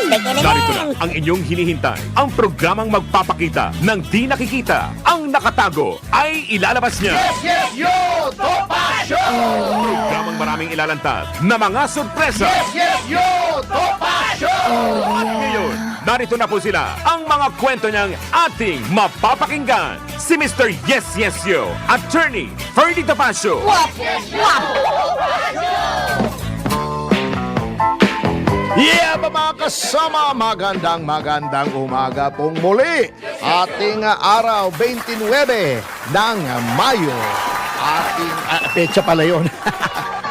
Narito na ang inyong hinihintay. Ang programang magpapakita ng di nakikita. Ang nakatago ay ilalabas niya. Yes, yo! Topa Show! Programang maraming ilalantad na mga sorpresa. Yes, yo! Topa Show! At ngayon, narito na po sila. Ang mga kwento niyang ating mapapakinggan. Si Mr. Yes, Yes, Yo, Attorney Ferdy Topacio. Yeah, mga kasama, magandang umaga pong muli. Ating araw, 29 ng Mayo. Ating, petsa pala yun.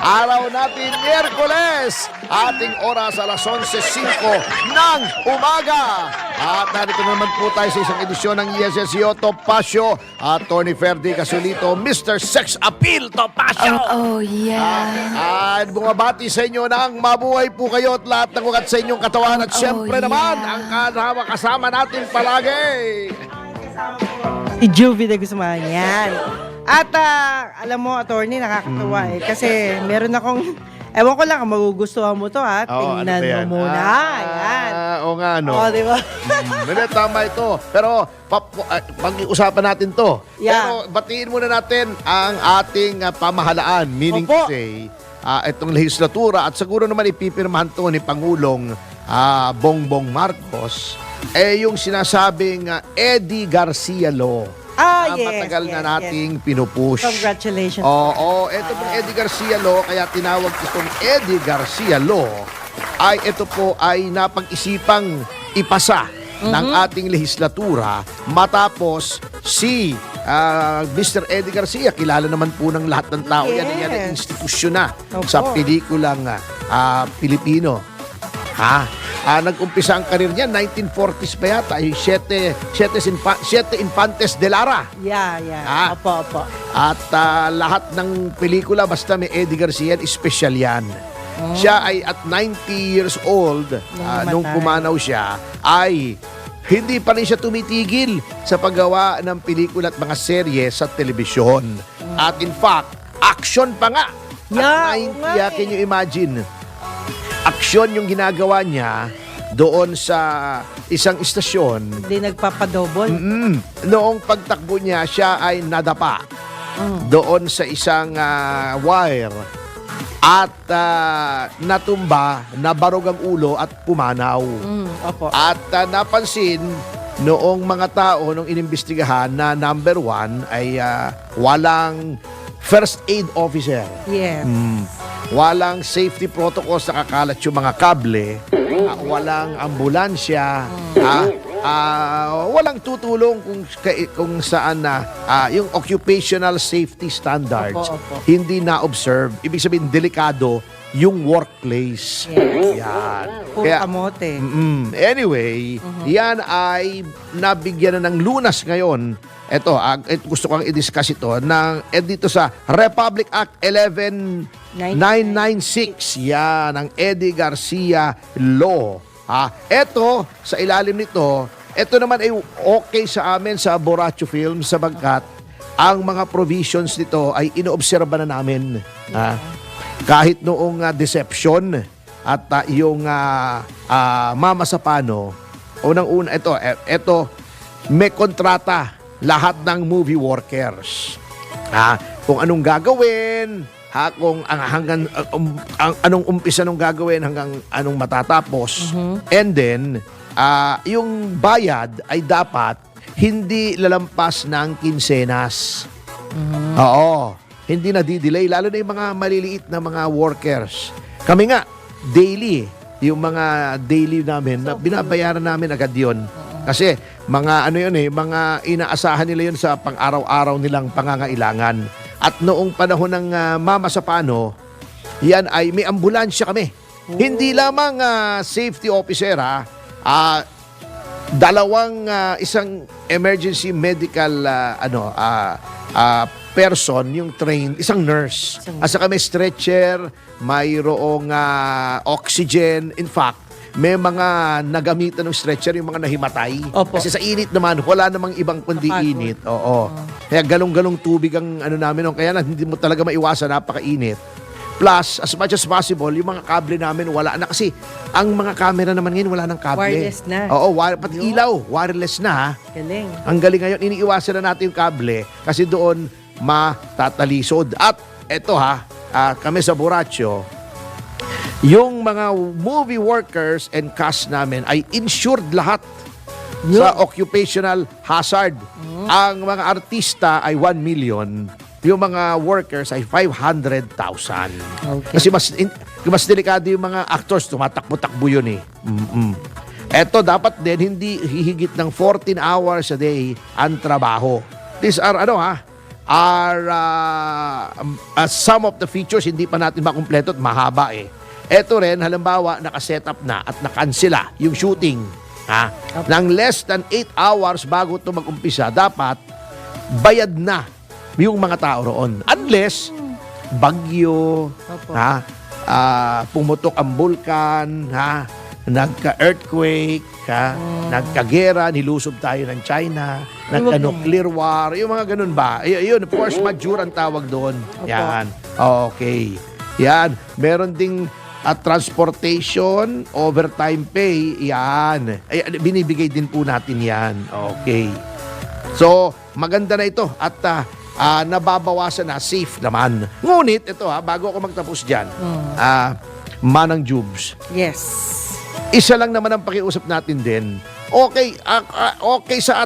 Araw natin, Miyerkules. Ating oras alas 11:05 ng umaga. At narito naman po tayo sa isang edisyon ng ESSO Topacio. At Tony Ferdy Casulito, Mr. Sex Appeal Topacio. Oh, yeah. At bumabati sa inyo ng mabuhay po kayo at lahat ng ugat sa inyong katawan. At syempre yeah. naman, ang kasama natin palagi. Si Juvie de Guzman, yan. At alam mo, attorney, nakakatawa kasi meron akong, ewan ko lang kung magugustuhan mo to ha. Tingnan mo muna. Yan. Oo nga, no. Oo, di ba? Hindi, tama ito. Pero pag-iusapan natin to. Yeah. Pero batiin muna natin ang ating pamahalaan. Meaning to say, itong legislatura at siguro naman ipipirmahan to ni Pangulong Bongbong Marcos, yung sinasabing Eddie Garcia Law. Matagal na nating pinupush. Congratulations. Oo, ito pong Eddie Garcia Law, kaya tinawag itong Eddie Garcia Law, ay ito po ay napag-isipang ipasa ng ating legislatura matapos si Mr. Eddie Garcia, kilala naman po ng lahat ng tao. Yes. Yan ay institusyon na Opo. sa pelikulang Pilipino. Nag-umpisa ang karir niya, 1940s pa yata, yung Siete Infantes de Lara. Yeah. Opo. At lahat ng pelikula, basta may Eddie Garcia, special yan. Siya ay at 90 years old, nung pumanaw siya, ay hindi pa rin siya tumitigil sa paggawa ng pelikula at mga serye sa telebisyon. At in fact, action pa nga. At 90, can you imagine? Aksyon yung ginagawa niya doon sa isang istasyon. Hindi nagpapadouble. Noong pagtakbo niya, siya ay nadapa doon sa isang wire at natumba, nabarog ang ulo at pumanaw. Opo. At napansin noong mga tao nung inimbestigahan na number 1 ay walang first aid officer. Yes. Walang safety protocols, nakakalat yung mga kable, walang ambulansya, walang tutulong kung saan na yung occupational safety standards Opo. hindi na-observe. Ibig sabihin, delikado yung workplace. Yes. Yan. Puro kamote. Anyway, yan ay nabigyan na ng lunas ngayon. Ito, gusto kong i-discuss ito dito sa Republic Act 11996. Yan, ang Eddie Garcia Law. Ito, sa ilalim nito, ito naman ay okay sa amin sa Borracho Films sabagkat ang mga provisions nito ay inoobserba na namin. Kahit noong Deception at yung Mama Sapano, unang-una, ito, may kontrata lahat ng movie workers. Kung anong gagawin, kung anong umpisa nung gagawin hanggang anong matatapos. And then, yung bayad ay dapat hindi lalampas ng kinsenas. Oo. Hindi na di-delay, lalo na yung mga maliliit na mga workers. Kami nga, daily, yung mga daily namin, na binabayaran namin agad yun. Kasi mga mga inaasahan nila yun sa pang-araw-araw nilang pangangailangan. At noong panahon ng Mama Sapano, yan ay may ambulansya kami. Hindi lamang safety officer, dalawang isang emergency medical person yung trained, isang nurse. Asa kami stretcher, mayroong oxygen. In fact, may mga nagamitan ng stretcher, yung mga nahimatay. Opo. Kasi sa init naman, wala namang ibang kundi init. Oo. Kaya galong-galong tubig ang namin. Kaya hindi mo talaga maiwasan, napakainit. Plus, as much as possible, yung mga kable namin wala na. Kasi ang mga camera naman ngayon wala ng kable. Wireless na. Oo, pati ilaw, wireless na ha. Galing. Ang galing ngayon, iniiwasan na natin yung kable kasi doon matatalisod. At eto kami sa Boraccho, yung mga movie workers and cast namin ay insured lahat sa occupational hazard. Ang mga artista ay 1 million, yung mga workers ay 500,000. Okay. Kasi mas delikado yung mga actors, tumatakbo-takbo yun eh. Eto, dapat din hindi hihigit ng 14 hours a day ang trabaho. These are some of the features hindi pa natin makumpleto at mahaba eh. Eto rin, halimbawa, nakaset up na at nakansela yung shooting. Nang less than 8 hours bago ito mag-umpisa, dapat bayad na yung mga tao roon. Unless, bagyo, pumutok ang bulkan, nagka-earthquake, nagkagera, nilusob tayo ng China, nagka-nuclear war, yung mga ganun ba? Yun, force majeure ang tawag doon. Yan. Okay. Yan. Meron ding transportation, overtime pay, yan. Binibigay din po natin yan. Okay. So, maganda na ito at nababawasan na, safe naman. Ngunit, ito bago ako magtapos dyan, Manang Jubes. Yes. Isa lang naman ang pakiusap natin din. Okay, okay sa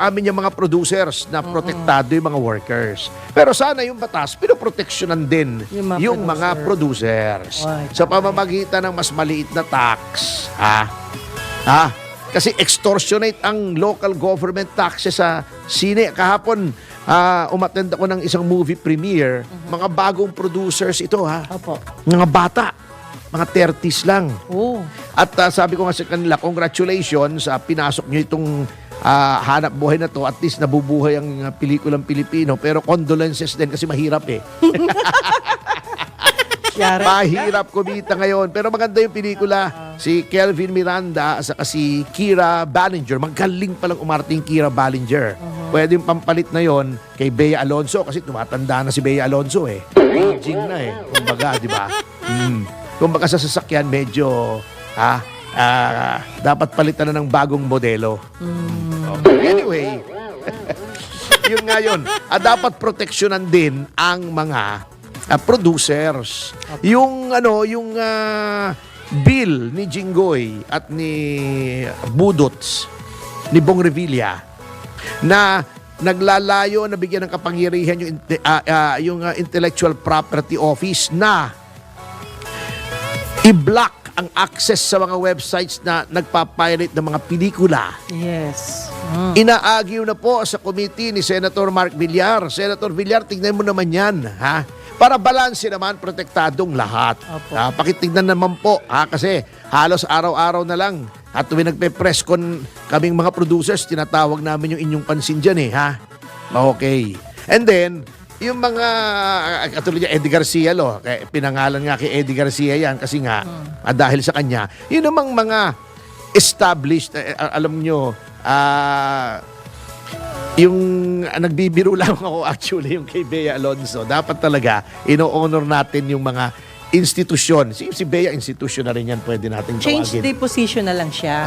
amin yung mga producers na protektado yung mga workers. Pero sana yung batas, pinoproteksyonan din yung mga producers. Sa pamamagitan ng mas maliit na tax. Kasi extortionate ang local government taxes sa sine. Kahapon, umattend ako ng isang movie premiere. Mga bagong producers ito Opo. Mga bata. Mga 30s lang. Oh. At sabi ko nga sa kanila, congratulations, pinasok nyo itong hanap buhay na to. At least nabubuhay ang pelikulang Pilipino. Pero condolences din kasi mahirap eh. Mahirap kumita ngayon. Pero maganda yung pelikula. Si Kelvin Miranda at si Kira Ballinger. Magaling palang umarte yung Kira Ballinger. Pwede yung pampalit na yon kay Bea Alonso kasi tumatanda na si Bea Alonso eh. Aging na eh. Kumbaga, di ba? Kumbaga sa sasakyan, medyo dapat palitan na ng bagong modelo. Okay. Anyway, yun nga yun. Dapat proteksyonan din ang mga producers. Yung bill ni Jinggoy at ni Budots, ni Bong Revilla, na naglalayo na bigyan ng kapangyarihan yung Intellectual Property Office na i-block ang access sa mga websites na nagpapirate ng mga pelikula. Yes. Inaagyo na po sa committee ni Senator Mark Villar. Senator Villar, tignan mo naman yan, para balanse naman, protektadong lahat. Pakitignan naman po, kasi halos araw-araw na lang. At tuwing nagpe-press con kaming mga producers, tinatawag namin yung inyong pansin dyan Okay. And then, yung mga, katulad niya, Eddie Garcia, pinangalan nga kay Eddie Garcia yan kasi nga, dahil sa kanya, yun namang mga established, alam nyo, yung nagbibiro lang ako actually, yung kay Bea Alonso, dapat talaga, ino-honor natin yung mga institusyon. Si Bea, institusyon na rin yan, pwede natin tawagin. Change the position na lang siya.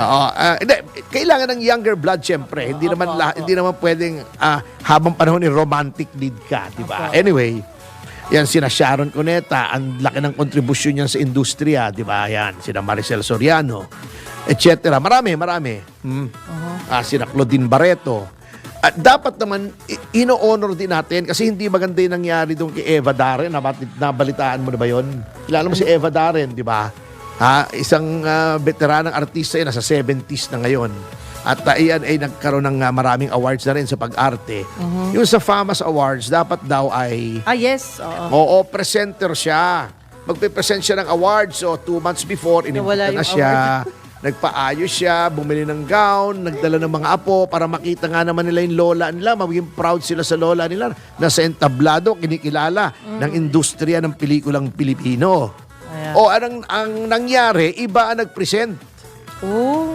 Kailangan ng younger blood, syempre. Hindi naman pwedeng habang panahon ni romantic lead ka, di ba? Anyway, yan sina Sharon Cuneta, ang laki ng kontribusyon niyan sa industriya, di ba? Yan, sina Maricel Soriano, etc. Marami. Sina Claudine Barreto. At dapat naman, ino-honor din natin kasi hindi maganda yung nangyari doon kay Eva Darren. Nabalitaan mo na ba yun? Kilala mo si Eva Darren, di ba? Isang veteranang artista yan, nasa 70s na ngayon. At iyan ay nagkaroon ng maraming awards na rin sa pag-arte. Yung sa FAMAS Awards, dapat daw ay... yes. Oo, presenter siya. Magpe-present siya ng awards. So, 2 months before, inimbita na siya. Nagpaayos siya, bumili ng gown, nagdala ng mga apo para makita nga naman nila yung lola nila, maging proud sila sa lola nila. Nasa entablado, kinikilala ng industriya ng pelikulang Pilipino. O ang nangyari, iba ang nag-present.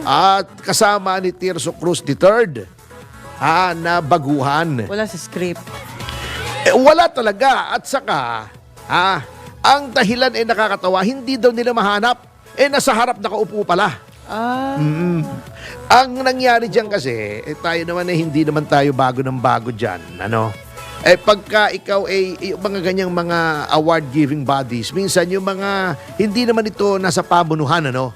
At kasama ni Tirso Cruz III na baguhan. Wala sa script. Wala talaga. At saka, Ang dahilan ay nakakatawa, hindi daw nila mahanap. Nasa harap nakaupo pala. Ang nangyari diyan kasi, tayo naman hindi naman tayo bago ng bago diyan, ano? Pagka ikaw yung mga ganyang mga award-giving bodies, minsan yung mga, hindi naman ito nasa pabunuhan, ano?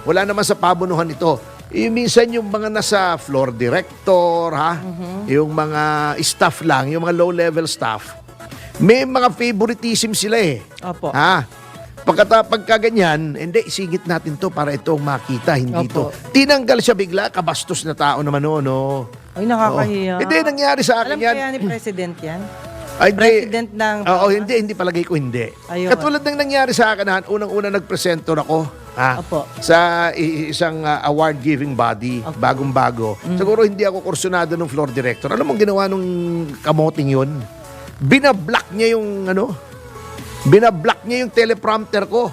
Wala naman sa pabunuhan ito. Minsan yung mga nasa floor director, ha? Yung mga staff lang, yung mga low-level staff, may mga favoritism sila eh. Opo. Ha? Pagka ganyan, hindi, isingit natin to para itong makita, hindi Opo. to. Tinanggal siya bigla, kabastos na tao naman noon, no? Ay, nakakahiya. Hindi, nangyari sa akin Alam yan. ko yan ni President yan? Ay, hindi. President ng... Oo, hindi palagay ko hindi. Ayun. Katulad ng nangyari sa akin, unang-una nagpresento ako Opo. sa isang award-giving body, Opo. bagong-bago. Siguro hindi ako kursunado ng floor director. Alam mo ginawa nung kamoting yun? Binablock niya yung binablock niya yung teleprompter ko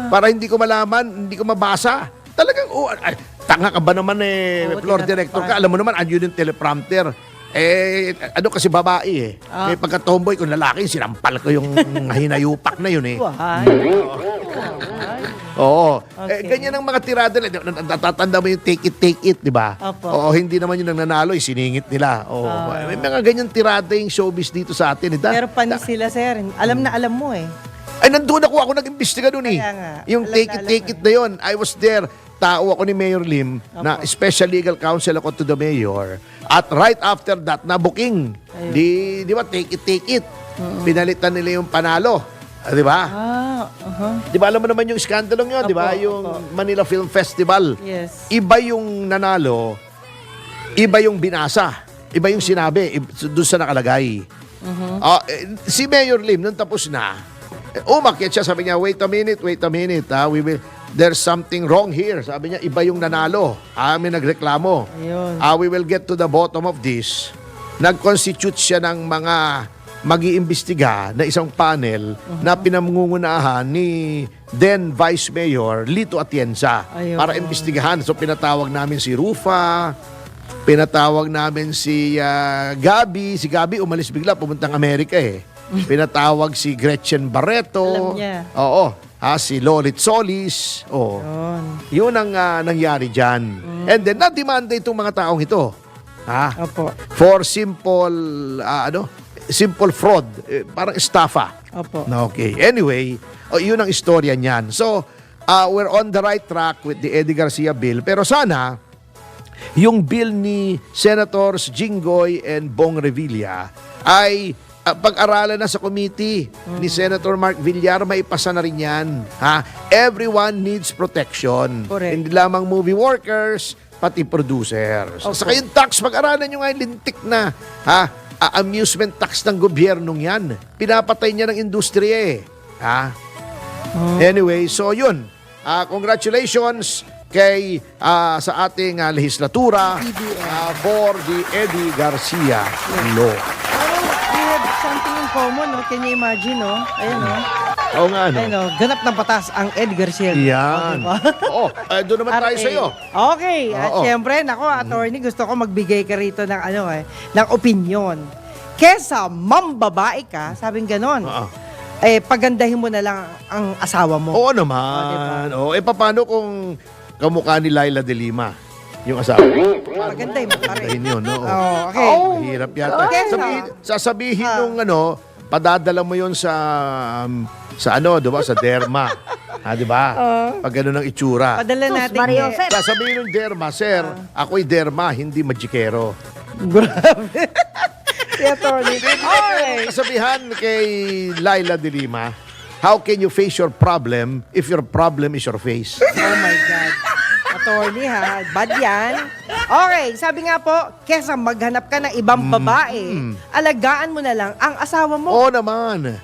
para hindi ko malaman, hindi ko mabasa. Talagang, tanga ka ba naman Oo, floor director ka? Alam mo naman, andun yung teleprompter. Kasi babae eh. May pagka-tomboy, kung lalaki, sinampal ko yung hinayupak na yun eh. Why? Oo. Okay. Ganyan ang mga tirada. Natatanda mo yung take it, di ba? Opo. Oo, hindi naman yung nanalo, siningit nila. Oo. May mga ganyan tirada yung showbiz dito sa atin. Pero panis sila, sir. Alam na alam mo eh. Ay, nandun ako nag-imbestiga dun eh. Kaya nga. Yung Alam take na it na yun. I was there. Tao ako ni Mayor Lim na special legal counsel ako to the mayor. At right after that, na-booking. Di ba, take it. Pinalitan nila yung panalo. Di ba? Di ba, alam mo naman yung skandalong yun, di ba? Opo, Yung opo. Manila Film Festival. Yes. Iba yung nanalo, iba yung binasa, iba yung sinabi, doon sa nakalagay. Si Mayor Lim, nung tapos na, umakyat siya, sabi niya, wait a minute, there's something wrong here. Sabi niya, iba yung nanalo. May nagreklamo. Ayun. We will get to the bottom of this. Nag-constitute siya ng mga mag-iimbestiga na isang panel na pinamngungunahan ni then Vice Mayor Lito Atienza Ayun. para imbestigahan. So pinatawag namin si Rufa, pinatawag namin si Gabi. Si Gabi umalis bigla, pumuntang Amerika eh. Pinatawag si Gretchen Barreto. Alam niya. Oo. Si Lolit Solis. Oo. Yun. Yun ang nangyari dyan. And then, na-demanda itong mga taong ito. Opo. For simple, simple fraud. Parang estafa. Opo. Okay. Anyway, yun ang istorya niyan. So, we're on the right track with the Eddie Garcia bill. Pero sana, yung bill ni Senators Jinggoy and Bong Revilla ay pag-aralan na sa committee ni Senator Mark Villar, maipasa na rin yan. Everyone needs protection. Correct. Hindi lamang movie workers, pati producers. Okay. Saka yung tax, pag-aralan nyo nga yung lintik na amusement tax ng gobyernong yan. Pinapatay niya ng industriya eh. Anyway, so yun. Congratulations kay sa ating legislatura for the Eddie Garcia Law. We have something in common, no? Can you imagine, no? Ayan, no? Oo nga, ano? Ayan, no? Ganap ng batas ang Ed Garcia. Yan. Diba? Oo, doon naman tayo RA. sa'yo. Okay. At Oo. syempre, nako, attorney, gusto ko magbigay ka rito ng, ng opinion. Kesa mambabae ka, sabing ganon, Oo. pagandahin mo na lang ang asawa mo. Oo naman. Oh, Paano kung kamukha ni Laila de Lima, yung asawa? Maganda yung pare. Dahin yun, no? Oh, okay. Mahirap yata. Okay, Sasabihin nung padadala mo yun sa diba? Sa derma. Diba? Pag gano'n ang itsura. Padala natin. Mario, sir. Sasabihin ng derma, sir, ako'y derma, hindi magikero. Grabe. Si attorney. Okay. Sabihan kay Laila de Lima, how can you face your problem if your problem is your face? Oh my God. Attorney ha, bad yan. Okay, sabi nga po, kesa maghanap ka ng ibang babae, alagaan mo na lang ang asawa mo. Oo naman.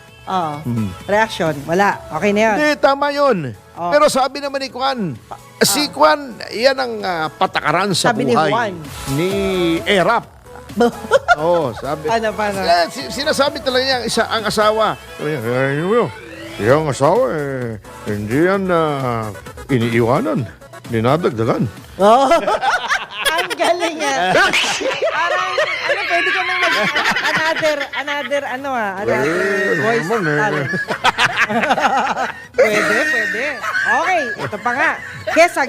Reaction, wala. Okay na yun. Hindi, tama yun. Oh. Pero sabi naman ni Kwan, si Kwan, yan ang patakaran sa Sabi ni buhay. Juan. Ni Erap. Oo, sabi. Paano? Sinasabi talaga niya ang asawa. Sabi niya, yung asawa, hindi yan iniiwanan. Dinadagdagan. Oh. Ang galing yan. Parang, pwede ka nang another voice talent. Pwede. Okay, ito pa nga. Kesa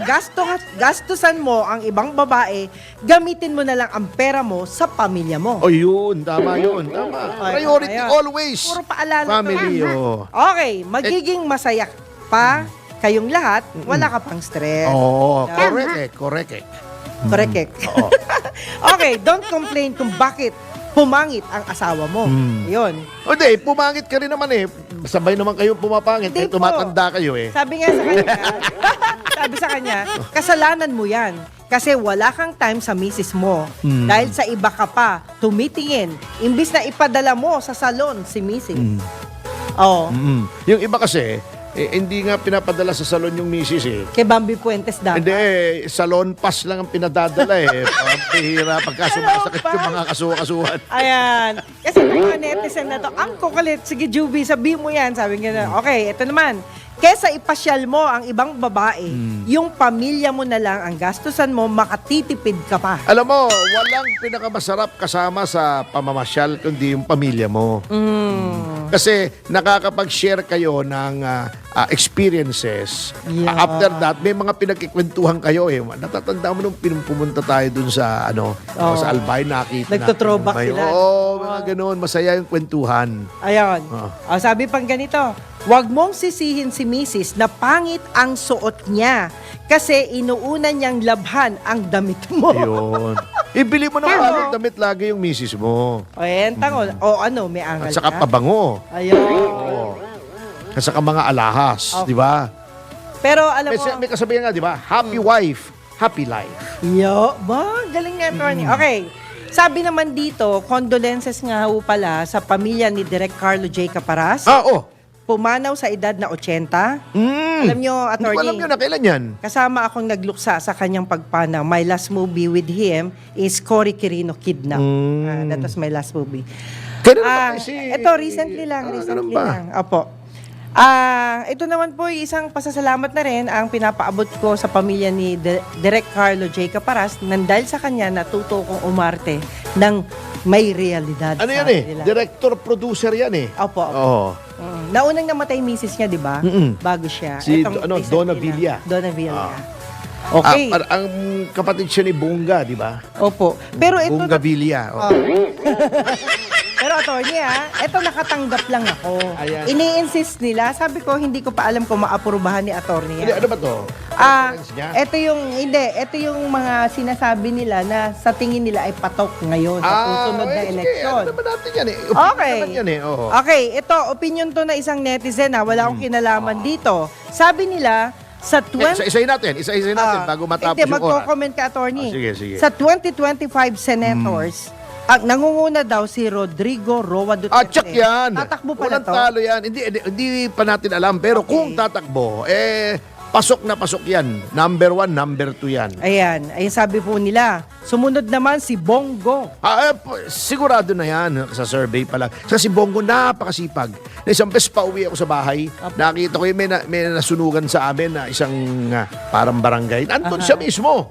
gastusan mo ang ibang babae, gamitin mo na lang ang pera mo sa pamilya mo. O yun, tama yun. Tama. Ay, Priority ayun. always. Puro paalala to, Family, ha? oh. Okay, magiging masaya pa kayong lahat, wala ka pang stress. Oo, Tama. correct eh. Correct. Oo. Okay, don't complain kung bakit pumangit ang asawa mo. Yun. O di, pumangit ka rin naman eh. Sabay naman kayo pumapangit. Hindi Eh, tumatanda kayo eh. Sabi nga sa kanya, kasalanan mo yan. Kasi wala kang time sa misis mo. Dahil sa iba ka pa, tumitingin. Imbis na ipadala mo sa salon si misis. Oo. Yung iba kasi, hindi nga pinapadala sa salon yung misis eh. Kay Bambi Puentes dapat. Hindi, salon pass lang ang pinadadala eh. Pahira, pagka sumasakit yung mga kasuha-kasuhan. Ayan. Kasi yung mga netizen na to, ang kukulit, sige Juby, sabi mo yan. Sabi nga, okay, ito naman. Kesa ipasyal mo ang ibang babae, yung pamilya mo na lang ang gastusan mo, makatitipid ka pa. Alam mo, walang pinakamasarap kasama sa pamamasyal kundi yung pamilya mo. Kasi nakakapag-share kayo ng experiences. Yeah. After that, may mga pinagkikwentuhan kayo eh. Natatanda mo nung pumunta tayo dun sa sa Albay, nakita Nagto-throwback sila. Oo, mga ganun. Masaya yung kwentuhan. Ayun. Sabi pang ganito, huwag mong sisihin si misis na pangit ang suot niya kasi inuuna niyang labhan ang damit mo. Ayun. Ibili mo ng bagong damit lagi yung misis mo. O yan, tango. O ano, may angal At saka ka? pabango. Ayun. At saka mga alahas, Okay. di ba? Pero alam mo, May kasabihan nga, di ba? Happy wife, happy life. galing nga, Tony. Okay. Sabi naman dito, condolences nga ho pala sa pamilya ni Direk Carlo J. Caparas. Pumanaw sa edad na 80. Alam nyo, Hindi ko attorney, alam yun, kailan yan? kasama akong nagluksa sa kanyang pagpanaw. My last movie with him is Cory Quirino Kidnap. That was my last movie. Kailan naman si... Ito, recently lang. ganun ba? Opo. Ito naman po, isang pasasalamat na rin ang pinapaabot ko sa pamilya ni Direk Carlo J. Caparas nang dahil sa kanya natuto kong umarte ng may realidad. Ano yan sa eh? kanila. Director-producer yan eh. Opo. Oo. Naunang namatay misis niya, di ba? Bago siya. Si Itong Donna recently Villa. lang. Donna Villa. Okay. Ang kapatid siya ni Bunga, di ba? Opo. Pero ito, Bunga Villa. pero attorney ito nakatanggap lang ako. Ayan. Ini-insist nila. Sabi ko, hindi ko pa alam kung maaprubahan ni attorney. Hindi, ano ba to? Reference niya? Ito yung mga sinasabi nila na sa tingin nila ay patok ngayon sa susunod na eleksyon. Ano naman natin yan eh? Okay. Naman yan eh. Oo. Okay, ito, opinion to na isang netizen wala akong kinalaman dito. Sabi nila, sa 20... Isa-isahin natin bago matapos Hindi, yung oras. magko-comment ka, attorney. Sige. Sa 2025 senators, ang nangunguna daw si Rodrigo Roa Duterte. Check yan. Tatakbo pala Walang to. talo yan. Hindi pa natin alam. Pero kung tatakbo, pasok na pasok yan. Number 1, number 2 yan. Ayan, sabi po nila. Sumunod naman si Bongo. Sigurado na yan sa survey pa lang. Kasi si Bongo napakasipag. Na isang beses pa uwi ako sa bahay, nakita ko yung may nasunugan sa amin na isang parang barangay. Andun siya mismo.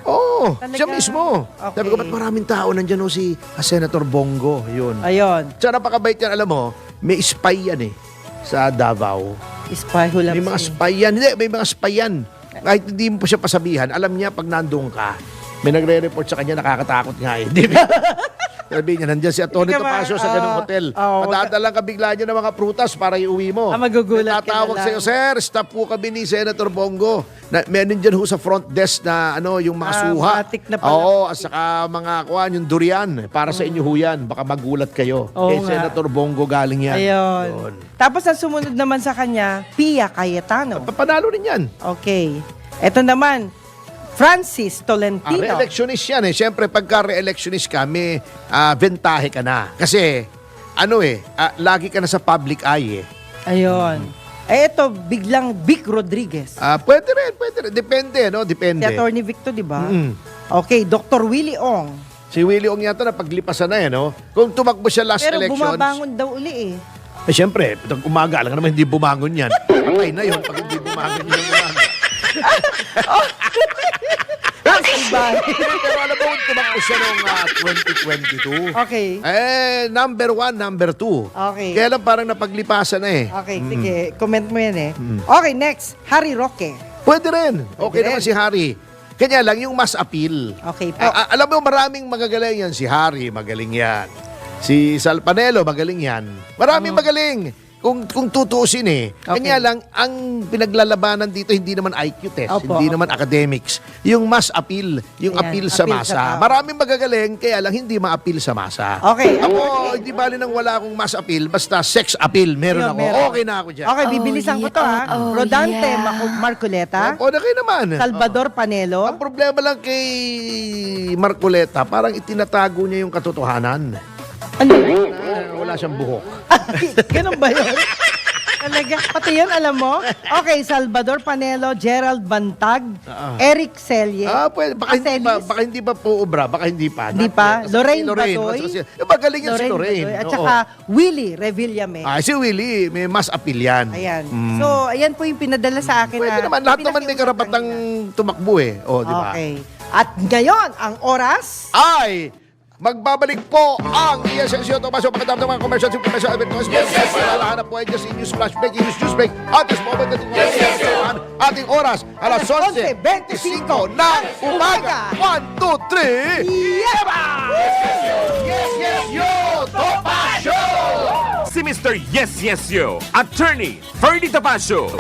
Oo, Talaga? siya mismo. Okay. Sabi ko, ba't maraming tao nandyan si Senator Bongo? Yun. Ayun, Tsaka napakabait yan, alam mo, may spy yan eh, sa Davao. spy who loves May mga me. spy yan. Hindi, may mga spy yan. Kahit hindi mo pa siya pasabihan, alam niya pag nandun ka, may nagre-report sa kanya, nakakatakot nga eh. Sabi niya, nandiyan si Atty. Hindi ka ma- Topacio sa ganung hotel. Madadalang ka bigla niya ng mga prutas para iuwi mo. Magugulat ka na Tatawag lang. sa'yo, sir, stop po kami ni Senator Bongo. Meron dyan ho sa front desk na yung mga suha. matik na pala. Oo, at saka mga yung durian. Para sa inyo ho yan. Baka magulat kayo. Oo nga. Senator Bongo galing yan. Ayun. Yun. Tapos ang sumunod naman sa kanya, Pia Cayetano. Papanalo rin yan. Okay. Ito naman, Francis Tolentino. Re-electionist yan eh. Siyempre, pagka re-electionist ka, may bentahe ka na. Kasi, lagi ka na sa public eye eh. Ayun. Ito, biglang Vic Rodriguez. Pwede rin. Depende, no? Si Depende. Atty. Victor, di ba? Okay, Dr. Willie Ong. Si Willie Ong yata na paglipasan na eh, no? Kung tumakbo siya last Pero elections. bumabangon daw uli eh. Siyempre, itong umaga, alam ka naman hindi bumangon yan. Patay na yun pag hindi bumangon yung umaga. Pero alam mo, tumakbo siya noong 2022. Okay. Number 1, number 2. Okay. Kaya lang parang napaglipasan na eh. Okay, sige. Comment mo yan eh. Okay, next. Harry Roque. Pwede rin. Okay Pwede naman rin. si Harry. Kanya lang yung mas appeal. Okay po. Alam mo, maraming magagaling yan. Si Harry, magaling yan. Si Sal Panelo, magaling yan. Maraming magaling. Kung tutuusin eh. Okay. Kanya lang, ang pinaglalabanan dito, hindi naman IQ test, Opo, hindi naman academics. Yung mas appeal, yung Ayan, appeal sa appeal sa masa. tao. Maraming magagaling, kaya lang hindi ma-appeal sa masa. Okay. Ako, hindi bali nang wala akong mas appeal, basta sex appeal, meron Yun, ako. meron. Okay na ako dyan. Okay, bibilisan ko to ha. Rodante Marcoleta. O, na kayo naman. Salvador Panelo. Ang problema lang kay Marcoleta, parang itinatago niya yung katotohanan. Ano? Wala siyang buhok. Ganun ba yun? Talaga, pati yun, alam mo? Okay, Salvador Panelo, Gerald Bantag, Eric Selye. Pwede. Celis. Baka hindi pa po obra. Baka hindi pa. Hindi pa. Kasi Lorraine Batoy. Batoy. Magaling yan si Lorraine. Batoy. At Oo. saka Willie Revillame. Si Willie, may mas appeal yan. Ayan. So, ayan po yung pinadala sa akin. Pwede naman. Lahat naman may pinakiusap karapatang kanina. tumakbo eh. O, di ba? Okay. At ngayon, ang oras... Ay! Magbabalik po ang ESSO Tomasyo pagkatapos ng mga commercial and commercial event noise. Yes, Lalahanap po ay just in news flash breaking news break. At this moment natin ating oras alas 11:25 ng umaga. 1, 2, 3. Yeba! Yes, yo! Tomasyo! Si Mr. Yes Yes Yo, Attorney Ferdy Topacio.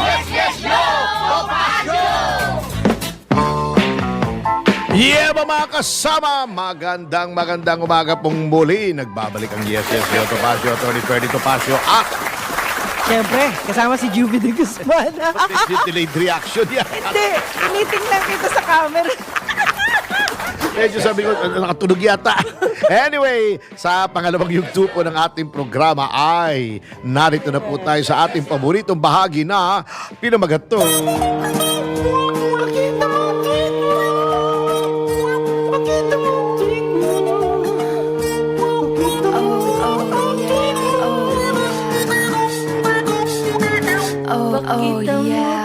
Yeah, mga kasama, magandang umaga pong muli. Nagbabalik ang Yes, Yo Tomasyo, Attorney Ferdy Topacio. Siyempre, kasama si Juvie de Guzman. Delayed reaction yan. Hindi, tinitingnan kita sa camera. Medyo sabi ko, nakatunog yata. Anyway, sa pangalawang yugto po ng ating programa ay narito na po tayo sa ating paboritong bahagi na pinamagatong. Oh, yeah.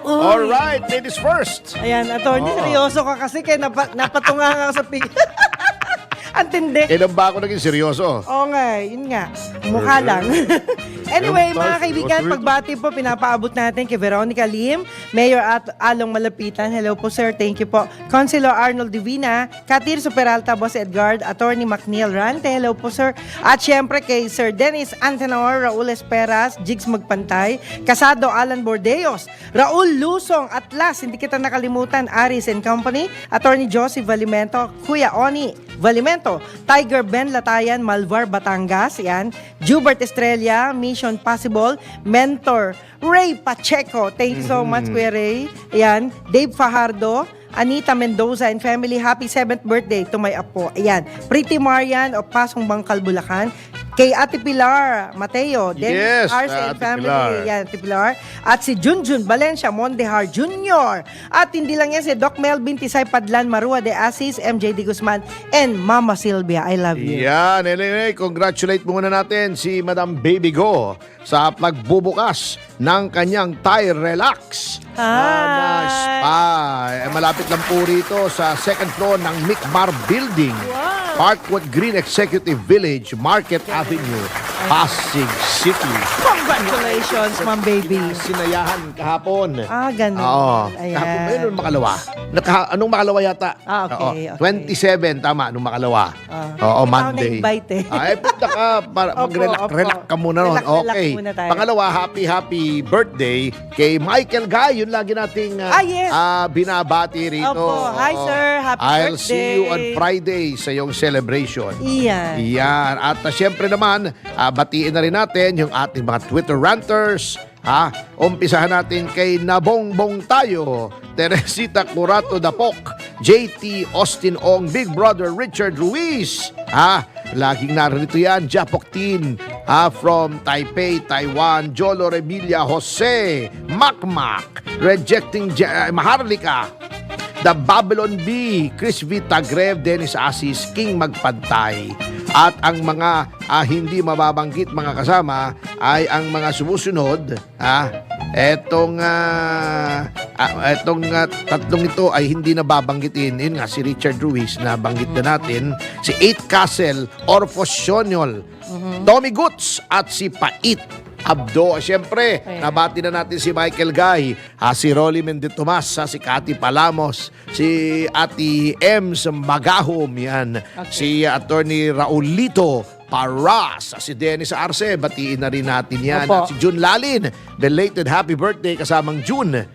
Alright, ladies first. Ayan, attorney, seryoso ka kasi kaya napatunga nga ako sa pig. Ang tindi. Kailan ba ako naging seryoso? Oo nga, yun nga. Mukha lang. Anyway, mga kaibigan, pagbati po, pinapaabot natin kay Veronica Lim, Mayor at Along Malapitan. Hello po, sir. Thank you po. Councilor Arnold Divina, Katir Superalta, Boss Edgard, Attorney McNeil Rante. Hello po, sir. At syempre kay Sir Dennis Antenor, Raul Esperas, Jigs Magpantay, Casado Alan Bordeos, Raul Lusong, at last, hindi kita nakalimutan, Aris and Company, Attorney Josie Valimento, Kuya Oni Valimento, Tiger Ben Latayan, Malvar Batangas, yan, Jubert Estrella, Mission Possible, Mentor Ray Pacheco. Thank you so much, Kuya Ray. Ayan, Dave Fajardo, Anita Mendoza and family, happy 7th birthday to my apo. Ayan, Pretty Marian of Pasong Bangkal, Bulacan. Kay Ate Pilar Mateo, Dennis Yes, Arce and Ate family. Pilar. Yan, Ate Pilar. At si Junjun Valencia Mondehar Jr. At hindi lang yan si Doc Melvin Tisay Padlan, Marua de Asis, MJ De Guzman, and Mama Silvia. I love you. Yan, anyway, congratulate muna natin si Madam Baby Go sa pagbubukas ng kanyang Thai Relax na spa. Malapit lang po rito sa second floor ng Micmar Building. Parkwood Green Executive Village, Market Avenue, Pasig City. Congratulations, Ma'am Baby. Sinayahan kahapon. Ganun. Oo. Ayan. Kahapon ba yun nung makalawa? Anong makalawa yata? Okay, Oo. okay. 27, tama, nung makalawa. Oo, Hindi pa ako Monday. na-invite eh. Ay, punta ka. Para Opo, mag-relax ka muna ron. Relax Okay. muna tayo. Pangalawa, happy birthday kay Michael Guy. Yun lagi nating Yes. binabati rito. Opo. Hi, Oo. sir. Happy I'll birthday. see you on Friday sa iyong celebration. Iyan. Yan. At syempre naman, batiin na rin natin yung ating mga Twitter ranters. Umpisahan natin kay Nabongbong Tayo, Teresita Curato Dapok, JT Austin Ong, Big Brother Richard Ruiz. Laging narito yan, Japok Tin, from Taipei, Taiwan, Jolo Revilla Jose, Makmak, Rejecting Maharlika, The Babylon B, Chris V. Tagrev, Dennis Asis, King Magpantay. At ang mga hindi mababanggit mga kasama ay ang mga sumusunod. Etong Itong tatlong ito ay hindi na babanggitin. Yun nga, si Richard Ruiz na banggit na natin. Si Eight Castle, Orfos Sionyol, Tommy Goods at si Pait Abdo. Siyempre, nabati na natin si Michael Guy, si Rolly Menditomas, si Cathy Palamos, si Ati Ems Magahom, yan. Si Attorney Raulito Paras, si Dennis Arce, batiin na rin natin yan. Opo. Si June Lalin, belated happy birthday kasamang June.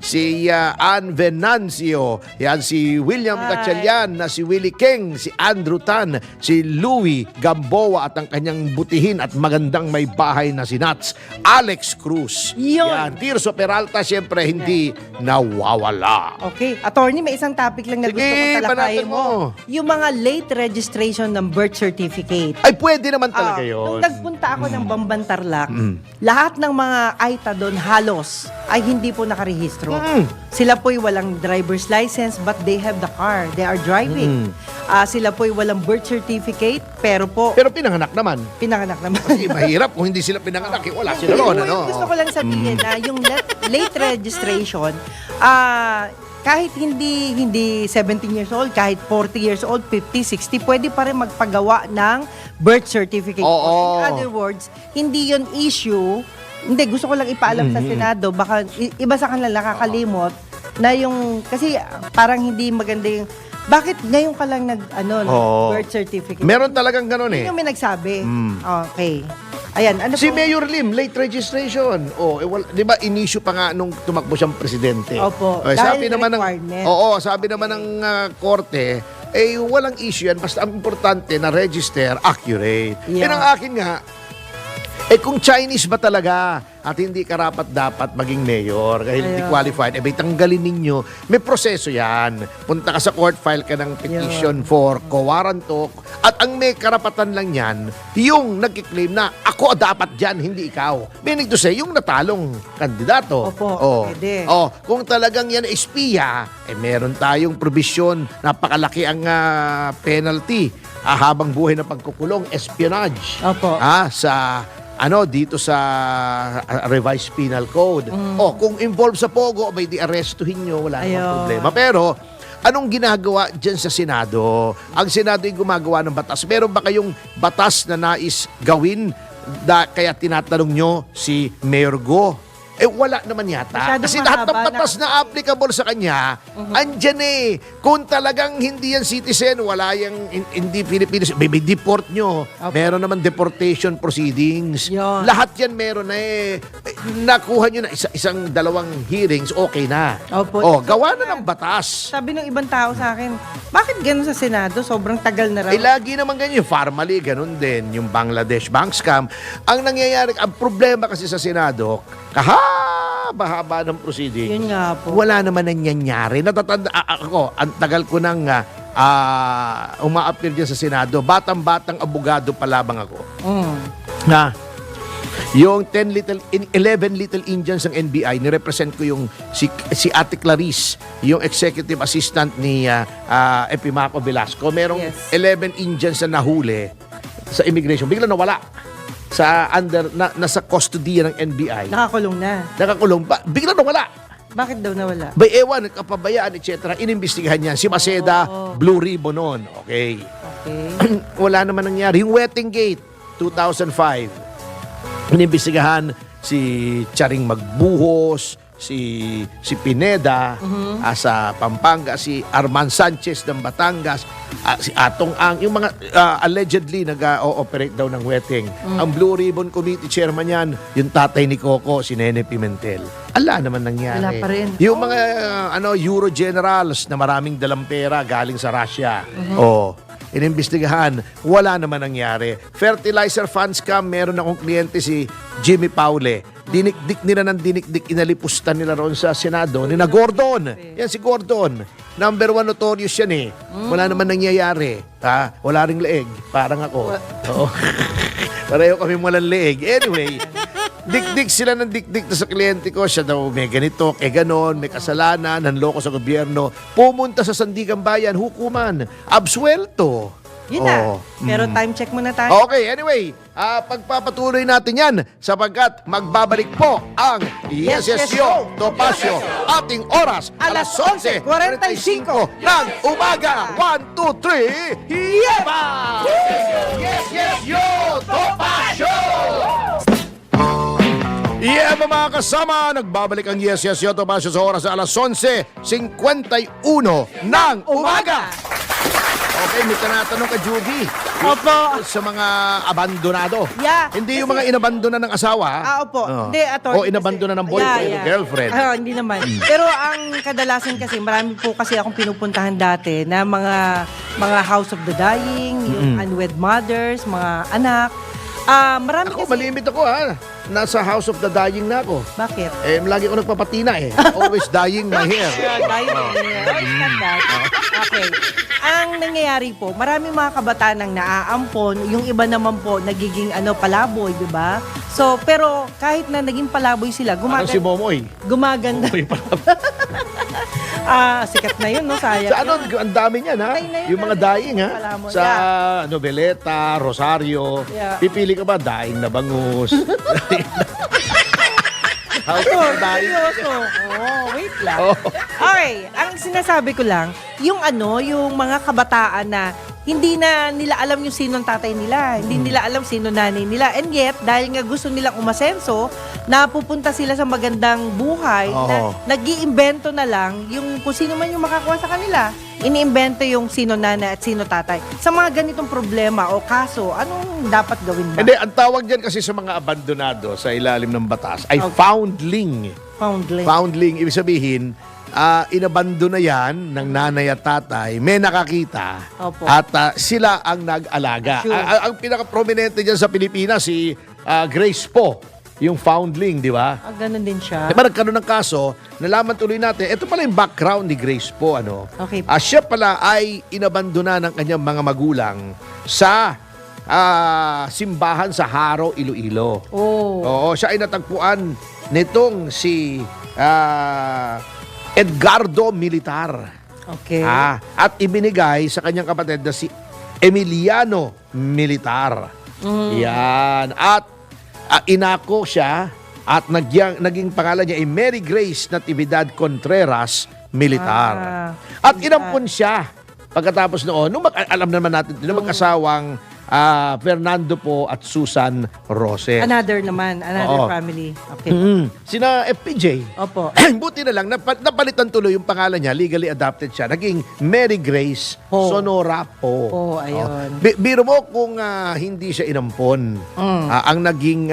Si Ann Venancio, yan si William Gatchalian, si Willie King, si Andrew Tan, si Louie Gamboa at ang kanyang butihin at magandang may bahay na si Nats, Alex Cruz. Yun. Yan, Tirso Peralta, siyempre hindi nawawala. Okay. Attorney, may isang topic lang na Sige, gusto ko talakayin panatan mo. mo. Yung mga late registration ng birth certificate. Ay, pwede naman talaga Nung yun. nagpunta ako ng Bamban Tarlac, lahat ng mga AITA doon halos ay hindi po nakarehistro. Sila po'y walang driver's license but they have the car. They are driving. Sila po'y walang birth certificate pero po Pero pinanganak naman. pinanganak naman. Kasi mahirap kung hindi sila pinanganak, wala sila ron, ano? Yung gusto ko lang sabihin na yung late registration, kahit hindi 17 years old, kahit 40 years old, 50, 60, pwede pa rin magpagawa ng birth certificate. Oo. In other words, hindi yon issue. Hindi, gusto ko lang ipaalam sa Senado, baka iba sa kanila nakakalimot na yung, kasi parang hindi maganda yung, bakit ngayon ka lang Oo. birth certificate? Meron talagang ganun eh. Yun yung may nagsabi. Okay. Ayan, ano Si po? Mayor Lim, late registration. Di ba in-issue pa nga nung tumakbo siyang presidente? Opo, Sabi dahil naman requirement. sabi naman ng korte, walang issue yan. Basta ang importante na register, accurate. Yeah. Ang akin nga, kung Chinese ba talaga at hindi karapat dapat maging mayor dahil hindi Ayun. qualified, may tanggalin ninyo. May proseso yan. Punta ka sa court, file ka ng petition for co-warranto at ang may karapatan lang yan, yung nagkiklaim na ako dapat dyan, hindi ikaw. Meaning to say, yung natalong kandidato. Opo, pwede. Kung talagang yan espiya, meron tayong provision, napakalaki ang penalty habang buhay na pagkukulong, espionage. Opo. Dito sa revised penal code. Kung involved sa Pogo, may di-arrestuhin nyo, wala namang Ayun. problema. Pero, anong ginagawa dyan sa Senado? Ang Senado ay gumagawa ng batas. Meron ba kayong batas na nais gawin kaya tinatanong nyo si Mayor Go? Wala naman yata. Masyadong Kasi lahat ng mahaba batas na applicable sa kanya, andyan eh. Kung talagang hindi yan citizen, wala yung hindi Pilipinas, may deport nyo. Opo. Meron naman deportation proceedings. Yun. Lahat yan meron na nakuha nyo na isang dalawang hearings, okay na. Opo. Gawa na ng batas. Sabi ng ibang tao sa akin, bakit ganun sa Senado? Sobrang tagal na raw. Lagi naman ganyan. Yung Farmally, ganun din. Yung Bangladesh bank scam. Ang nangyayari, ang problema kasi sa Senado, kahaba-haba ng proceeding. Yun nga po. Wala naman nangyayari. Natatanda ako, ang tagal ko nang uma-appear dyan sa Senado. Batang-batang abogado palabang ako. Na yung 11 Little Indians ng NBI, nirepresent ko yung si Ate Clarice, yung executive assistant ni Epimaco Velasco. Merong Yes. 11 Indians na nahuli sa immigration. Bigla nawala. Nasa custody ng NBI. Nakakulong na. Nakakulong. Bigla nawala. Bakit daw nawala? By ewan, kapabayaan, etc. Inimbestigahan yan. Si Maceda, Blue Ribbon noon. Okay. Okay. Wala naman nangyari. Yung Wetting Gate, 2005. Inimbestigahan si Charing Magbuhos, si Pineda sa Pampanga, si Arman Sanchez ng Batangas, si Atong Ang, yung mga allegedly nag-ooperate daw ng Wetting. Ang Blue Ribbon Committee chairman yan, yung tatay ni Coco, si Nene Pimentel. Ala naman nangyari. Wala pa rin. Yung mga Euro generals na maraming dalang pera galing sa Russia. Inimbestigahan, wala naman nangyari. Fertilizer fund scam, meron akong kliyente si Jimmy Paule. Dinikdik nila ng dinikdik, inalipustan nila roon sa Senado. Nina Gordon. Yan si Gordon. Number 1 notorious yan eh. Wala naman nangyayari. Wala ring leeg. Parang ako. Oo. Pareho kami walang leeg. Anyway, dikdik sila ng dikdik sa kliyente ko. Siya daw may ganito, ganon, may kasalanan, nanloko sa gobyerno. Pumunta sa Sandigan Bayan, hukuman. Absuelto. Yun na. Oo. Pero time check muna tayo. Okay, anyway, pagpapatuloy natin yan sapagkat magbabalik po ang Yes, Yes, Yo, Topacio. Ating oras, alas 11:45 ng umaga. 1, 2, 3, Yeba! Yes, Yes, Yo, Topacio! Yeah, mga kasama, nagbabalik ang Yes, Yes, Yo, Topacio sa oras sa alas 11:51 ng umaga. Okay, may tanatanong ka, Juby. Opo. Sa mga abandonado. Yeah. Hindi yung mga inabandona ng asawa. Ha? Opo. Oh. Hindi, attorney. O inabandona ng boyfriend o girlfriend. Hindi naman. Pero ang kadalasan kasi, marami po kasi akong pinupuntahan dati na mga House of the Dying, yung unwed mothers, mga anak. Marami Ako, kasi... malimit ako ha. Nasa House of the Dying na ako. Bakit? Lagi ako nagpapatina eh. Always dyeing my hair. Dying. Okay. Ang nangyayari po, maraming mga kabataan ang naaampon, yung iba naman po nagiging palaboy, di ba? So, pero kahit na naging palaboy sila, Ano si Momoy? gumaganda. Momoy pala. Sikat na yun, no? Sayang. Sa ang dami niyan ha. Patay na yun, Yung mga dying ha. Pala mo. Sa Noveleta, Rosario. Yeah. Pipili ka ba? Dying na bangus. House of the Dying. Seryoso. Wait lang. Oh. Okay, ang sinasabi ko lang, yung mga kabataan na hindi na nila alam yung sino ang tatay nila, hindi nila alam sino nanay nila. And yet, dahil nga gusto nilang umasenso, napupunta sila sa magandang buhay na nag-iimbento na lang yung kung sino man yung makakuha sa kanila. Iniimbento yung sino nanay at sino tatay. Sa mga ganitong problema o kaso, anong dapat gawin ba? Hindi, ang tawag dyan kasi sa mga abandonado sa ilalim ng batas ay foundling. Foundling. Foundling, ibig sabihin, inabando na yan ng nanay at tatay, may nakakita, Opo. at sila ang nag-alaga. Sure. Ang pinaka-prominente dyan sa Pilipinas, si Grace Po, yung foundling, di ba? Ganun din siya. Diba nagkaroon ng kaso, nalaman tuloy natin, ito pala yung background ni Grace Po, Okay. siya pala ay inabandona ng kanyang mga magulang sa simbahan sa Haro, Iloilo. Oh. Oo, siya ay natagpuan nitong si Edgardo Militar. Okay. At ibinigay sa kanyang kapatid na si Emiliano Militar. Yan. At inako siya at naging pangalan niya ay Mary Grace Natividad Contreras Militar. At inampun siya pagkatapos noon. Alam naman natin, nung mag-asawang Fernando po at Susan Roses. Another Oo. family. Okay. Sina FPJ. Opo. Buti na lang, napalitan tuloy yung pangalan niya, legally adopted siya. Naging Mary Grace Po. Sonora Po. Po, ayun. Biro mo kung hindi siya inampon. Ang naging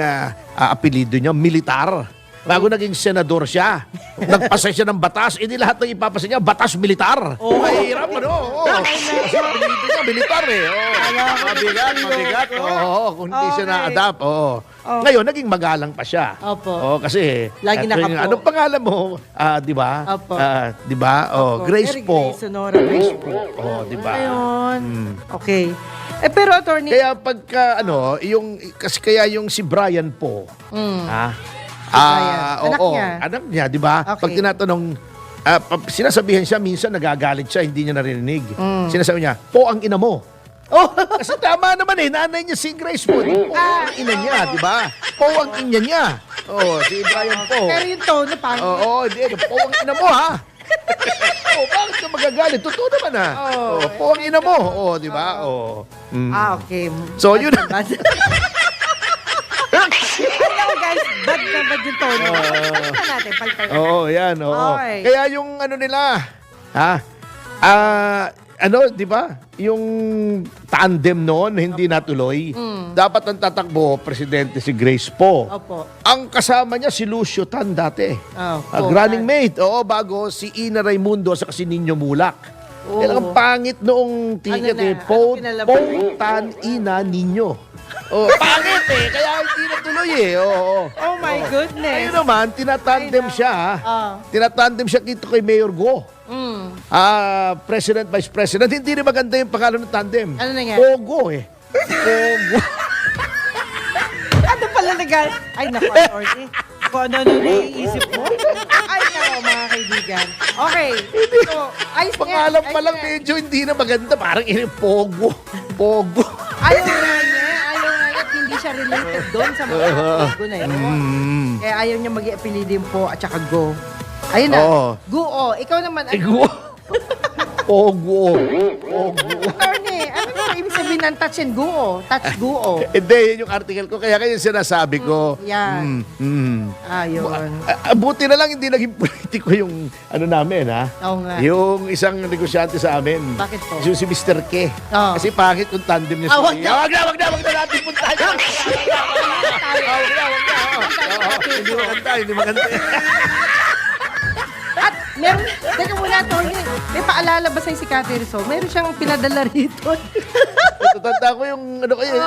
apelido niya, militar. Bago naging senador siya. Nagpasa siya ng batas. Lahat ng ipapasa niya, batas militar. Mahirap, Kasi apelido niya, militar eh. Mabigat. Kung hindi siya Okay. na-adapt. Ngayon, naging magalang pa siya. Opo. Kasi, Lagi nakapo. anong pangalan mo? Di ba? Opo. Di ba? Grace Mary po. Grace Sonora Grace po. Di ba? Ayun. Okay. Pero attorney, Kaya pagka, kasi kaya yung si Brian po, Brian. Anak niya. Anak niya, di ba? Okay. Pag tinatanong, sinasabihan siya, minsan nagagalit siya, hindi niya narinig. Sinasabi niya, po ang ina mo. Kasi tama naman nanay niya si Grace po. Po ang ina niya, di ba? Po ang ina niya. Si Brian po. pero yung tone na pang... Hindi. Po ang ina mo, ha? Bakit ka magagalit? Totoo naman, ha? Po ang ina mo. Di ba? Okay. So, yun. Bad. Alam mo guys, bad na bad yung tone. Palitan natin, palitan natin. Yan. Okay. Kaya yung nila, di ba? Yung tandem noon, hindi natuloy. Dapat ang tatakbo, presidente si Grace Po. Opo. Ang kasama niya si Lucio Tan dati. Po, Running mate. Bago si Ina Raimundo sa si Nino Mulak. Kaya ang pangit noong ticket na? Po, Ano pinalaban? Tan, Ina, Nino. Pangit kaya hindi natuloy Oh my goodness. Ayun naman, tinatandem siya. Tinatandem siya dito kay Mayor Go. President, Vice President. Hindi rin maganda yung pangalan ng tandem. Ano na nga? Pogo Pogo. Ano pala nagal? Ay, naku, attorney. Kung ano naiisip mo. Ay, naku, mga kaibigan. Okay. So, ayos nga. Pangalan pa ayos lang nga. medyo hindi na maganda. Parang Pogo. Pogo. Ayaw nga niya at hindi siya related doon sa mga Pogo na yun. Kaya ayaw niya mag-i-apelidin po at saka Go. Ayun na. Oo. Guo. Ikaw naman. Pogo. Attorney, ano ba ibig sabihin ng touch and Guo? Touch Guo. Hindi, yun yung article ko. Kaya sinasabi ko. Yan. Ayun. Buti na lang hindi naging politiko yung ano namin, ha? Oo nga. Yung isang negosyante sa amin. Bakit po? Yung si Mr. K. Oo. Kasi pangit yung tandem niya. Wag na. Wag na natin puntahan. Hindi maganda. At meron, teka muna, Tony, may paalala ba sa'yo si Cathy Rizzo? Meron siyang pinadala rito. Tatanda ko yung ano ko yun.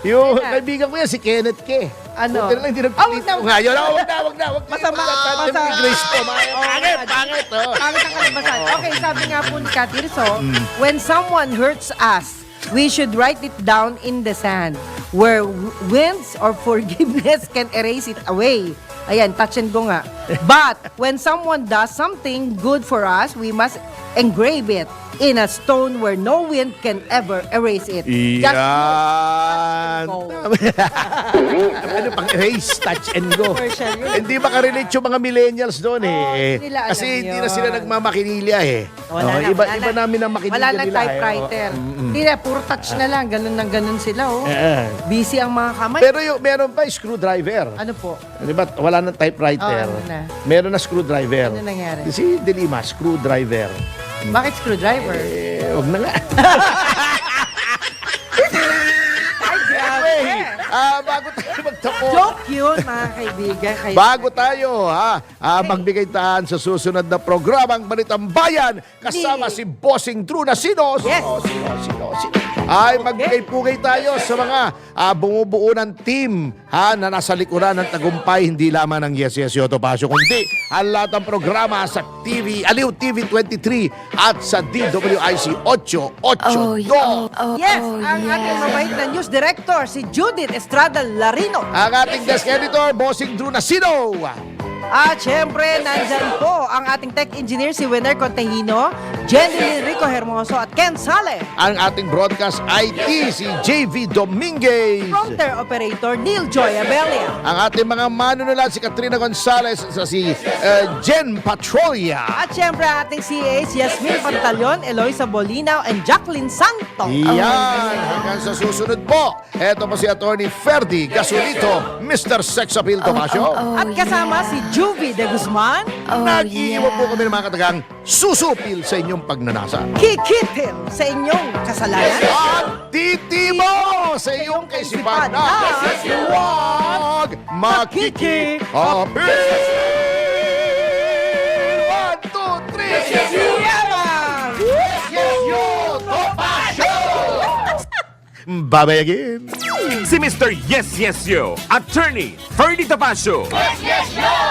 Yung kaibigan ko yan, si Kenneth K. Ano? Buti na lang hindi nagpilito ko nga. Yun, wag na. Masama. Yung Grace ko. Pangit. Pangit ang kalabasan. Okay, sabi nga po ni Cathy Rizzo, when someone hurts us, we should write it down in the sand where winds or forgiveness can erase it away. Ayan, touch and go nga. But when someone does something good for us, we must engrave it in a stone where no wind can ever erase it. Yan. Go. Ano pang erase, touch and go. Commercial yun. Hindi makarelate yung mga millennials doon eh. hindi nila alam Kasi hindi na yun. sila nagmamakinilya eh. Iba namin ang makinilya Wala na nila. typewriter. Hindi na, puro touch na lang. Ganun sila, oh. Busy ang mga kamay. Pero meron pa screwdriver. Ano po? Di ba? Wala nang typewriter. Ano na? Meron na screwdriver. Ano nangyari? Si Delima, screwdriver. Bakit screwdriver? Wag na nga. Ay, grabe. Bago tayo magtapos. Joke yun, mga kaibigan. Bago tayo, magbigay taan sa susunod na programang Balitang Bayan kasama si Bossing Drew na sino? Yes. Sino? Ay, magbigay-pugay tayo sa mga bumubuo ng team na nasa likuran ng tagumpay, hindi lamang ng Yes Yes Yoto Pasio, kundi ang lahat ng programa sa TV, Aliw TV 23 at sa DWIC 882. Yes, ang ating mabait na news director, si Judith Estrada Larino. Ang ating desk editor, Bossing Drew na sino? At syempre, nandyan po ang ating tech engineer, si Winner Contehino, Jenny Rico Hermoso at Ken Sale. Ang ating broadcast IT, si JV Dominguez. Prompter operator, Neil Joy Abelia. Ang ating mga manunulat, si Katrina Gonzalez, si Jen Patrolia. At syempre, ang ating CAs, Yasmin Pantalion, Eloisa Bolinaw, and Jacqueline Santo. Yan, hanggang sa susunod po. Eto po si Attorney Ferdy Gasolito, Mr. Sex Appeal Tomasio. At kasama si Juvie de Guzman, Nag-iiwan po kami ng mga katagang susupil sa inyong pagnanasa. Kikitil sa inyong kasalanan. At titimo sa iyong kaisipan na huwag makiki. Apil! 1, 2, 3, Yaman! Yes, you, Tomasio! Bye-bye again. Si Mr. Yes Yes Yo, Attorney Ferdy Tapasio. Yes, yo!